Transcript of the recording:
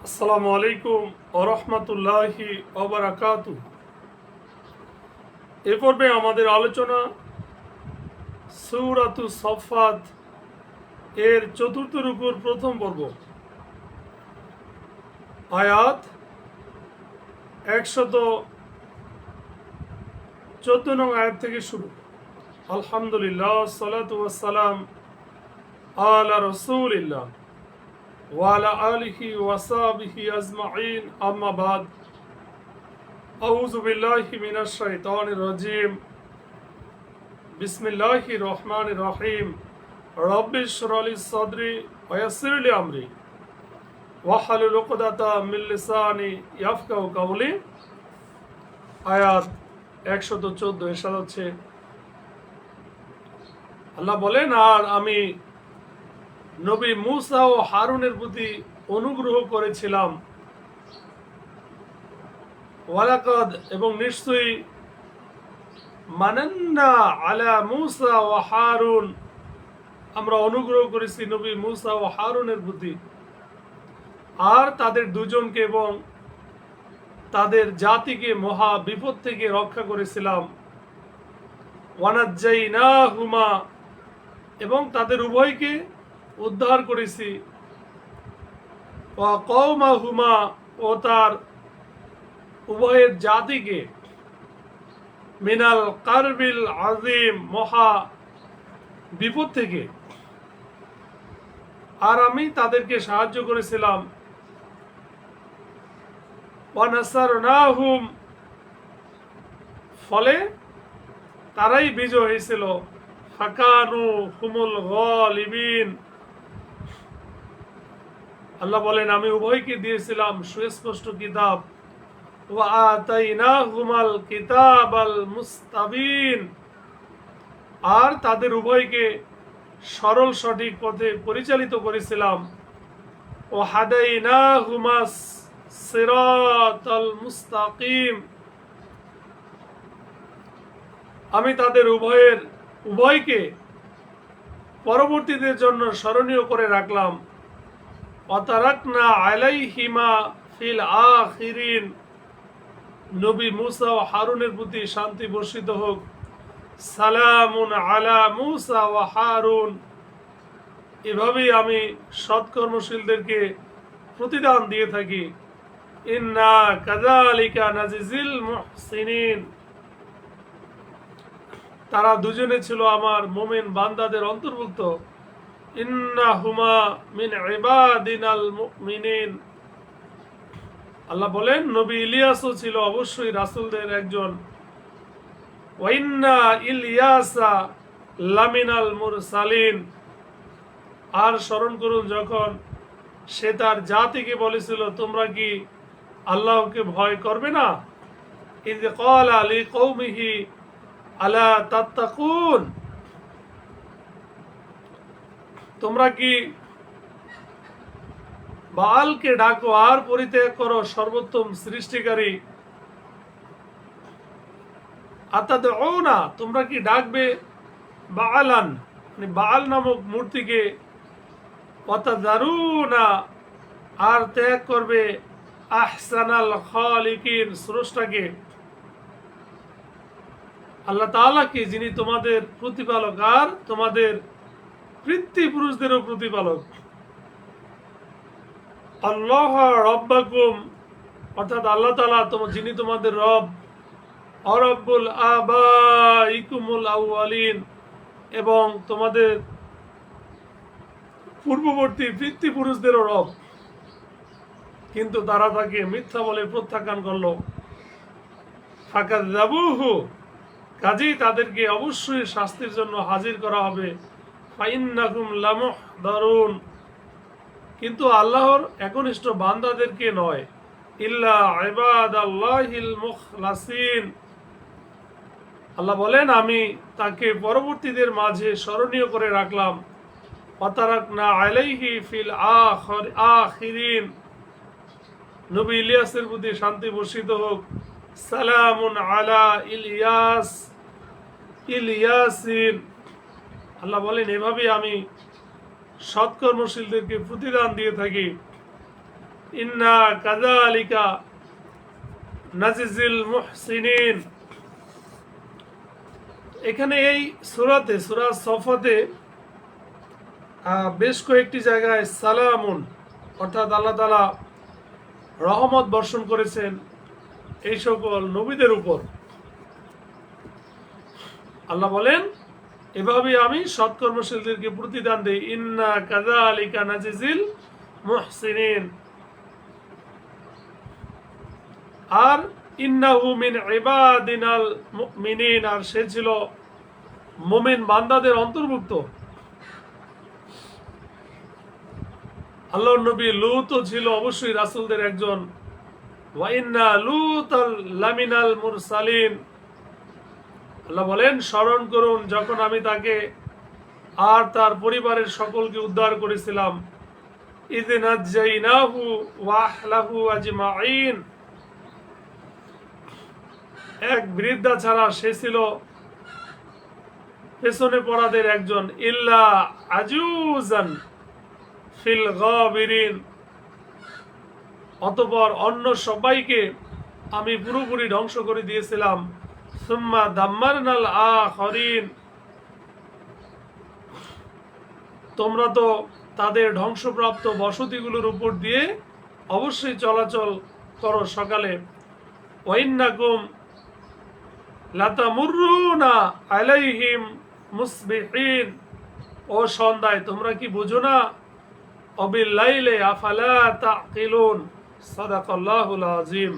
আসসালামু আলাইকুম ওয়া রাহমাতুল্লাহি ওয়া বারাকাতুহু। এ পর্বে আমাদের আলোচনা সূরাতুস সাফফাত এর চতুর্থ রুকুর প্রথম পর্ব, আয়াত 114 নং আয়াত থেকে শুরু। আলহামদুলিল্লাহ, সালাতু ওয়াস সালাম আলা রাসূলিল্লাহ ওয়া আলা আলিহি ওয়া সাহবিহি আজমাইন, আম্মা বাদ। আউযু বিল্লাহি মিনাশ শাইতানির রাজিম। বিসমিল্লাহির রহমানির রহিম। রব্বি ইশরাহ লি সাদরি ওয়া ইয়াসসির লি আমরি ওয়াহলুল উকদাতাম মিন লিসানি ইয়াফকাহু কাওলি। আয়াত 114 এরশাদ হচ্ছে, আল্লাহ বলেন, আর আমি নবী মূসা ও হারুনের প্রতি অনুগ্রহ করেছিলাম। ওয়ালাকাদ, এবং নিশ্চয়ই, মানান্না আলা মূসা ও হারুন, আমরা অনুগ্রহ করেছি নবী মূসা ও হারুনের প্রতি আর তাদের দুজনকে এবং তাদের জাতিকে মহা বিপদ থেকে রক্ষা করেছিলাম। ওয়ানাজ্জাইনাহুমা, এবং তাদের উভয়কে উদ্ধার করেছি। ওয়া কওমাহুমা, ও তার উভয়ের জাতিকে, মিনাল কারবিল আজিম, মহা বিপদ থেকে। আর আমি তাদেরকে সাহায্য করেছিলাম। ওয়ানাসারনাহুম, ফলে তারাই বিজয় হয়েছিল। ফাকানু হুমুল গালিবিন, আল্লাহ বলেন, আমি উভয়কে দিয়েছিলাম সুস্পষ্ট কিতাব। ওয়া আতাইনাহুমাল কিতাবাল মুস্তাবিন, আর তাদের উভয়কে সরল সঠিক পথে পরিচালিত করেছিলাম। ও হাদাইনাহুমাস সিরাতাল মুস্তাকিম, আমি তাদের উভয়কে পরবর্তীদের জন্য স্মরণীয় করে রাখলাম। ওয়াতারাকনা আলাইহিমা ফিল আখিরিন, নবী মূসা ও হারুনের প্রতি শান্তি বর্ষিত হোক। সালামুন আলা মূসা ওয়া হারুন, এভাবেই আমি সৎকর্মশীলদেরকে প্রতিদান দিয়ে থাকি। ইন্না কাযালিকা নাজিজিল মুহসিনিন, তারা দুজনে ছিল আমার মুমিন বান্দাদের অন্তর্ভুক্ত। ইন্নাহুমা মিন ইবাদিনাল মুমিনিন, আল্লাহ বলেন, নবী ইলিয়াসও ছিল অবশ্যই রাসূলদের একজন। ওয়া ইন্না ইলিয়াসা লামিনাল মুরসালিন, আর স্মরণ করুন যখন সে তার জাতিকে বলেছিল, তোমরা কি আল্লাহকে ভয় করবে না? ইয ক্বালা লিকওমিহি আলা তাত্তাকুন, তোমরা কি বালকে ডাকো আর পরিত্যাগ করো সর্বোত্তম সৃষ্টিকারী। আতাদউনা, তোমরা কি ডাকবে বাআলান, মানে বাআল নামক মূর্তিকে। ওয়াতাযারুনা, আর ত্যাগ করবে আহসানাল খালিকিন, স্রষ্টাকে, আল্লাহ তাআলাকে, যিনি তোমাদের প্রতিপালক আর তোমাদের পিতৃপুরুষদেরও প্রতিপালক। আল্লাহ রব্বাকুম, অর্থাৎ আল্লাহ তাআলা যিনি তোমাদের রব। রব্বুল আবাইকুমুল আউয়ালিন, এবং তোমাদের পূর্ববর্তী পিতৃপুরুষদেরও রব। কিন্তু তারা তাকে মিথ্যা বলে প্রত্যাখ্যান করলো। ফাকাযাবুহু, কাজেই তাদেরকে অবশ্যই শাস্তির জন্য হাজির করা হবে। ফাইন্নাকুম লামুহদারুন, কিন্তু আল্লাহর একনিষ্ঠ বান্দাদেরকে নয়। ইল্লা ইবাদাল্লাহিল মুখলাসিন, আল্লাহ বলেন, আমি তাকে পরবর্তীদের মাঝে স্মরণীয় করে রাখলাম। ওয়াতারাকনা আলাইহি ফিল আখিরিন, নবী ইলিয়াসের প্রতি শান্তি বর্ষিত হোক। সালামুন আলা ইলিয়াসিন, আল্লাহ বলেন, এভাবে আমি সৎকর্মশীলদেরকে প্রতিদান দিয়ে থাকি। ইন্না কাযালিকা নাজিজিল মুহসিনিন। এখানে এই সূরাতে, সূরা সফাতে বেশ কয়েকটি জায়গায় সালামুন অর্থাৎ আল্লাহ তাআলা রহমত বর্ষণ করেছেন এই সকল নবীদের উপর। আল্লাহ বলেন, এভাবে আমি সৎকর্মশীলদেরকে প্রতিদান দেই। ইন্না কাযালিকা নাজিজিল মুহসিনিন। আর ইন্নাহু মিন ইবাদিনাল মুমিনিন, আর সে ছিল মুমিন বান্দাদের অন্তর্ভুক্ত। আল্লাহর নবী লূতও ছিল অবশ্যই রাসূলদের একজন। ওয়া ইন্না লূতাল লামিনাল মুরসালিন। আল্লাহ বলেন, স্মরণ করুন যখন আমি তাকে আর তার পরিবারের সকলকে উদ্ধার করেছিলাম। ইয নাজ্জাইনাহু ওয়া আহলাহু আজমাইন। এক বৃদ্ধা ছাড়া সে ছিল পেছনে পড়াদের একজন। ইল্লা আজুজান ফিল গাবিরিন। অতঃপর অন্য সবাইকে আমি পুরোপুরি ধ্বংস করে দিয়েছিলাম। সুম্মা দাম্মারনাল আখিরিন। তোমরা তো তাদের ধ্বংসপ্রাপ্ত বসতিগুলোর উপর দিয়ে অবশ্যই চলাচল করো সকালে। ওয়াইন্নাকুম লাতামুররুনা আলাইহিম মুসবিহিন। ও সন্ধ্যায় তোমরা কি বুঝো না? অবিল লাইলে আফালা তাকিলুন। সাদাকাল্লাহুল আযীম।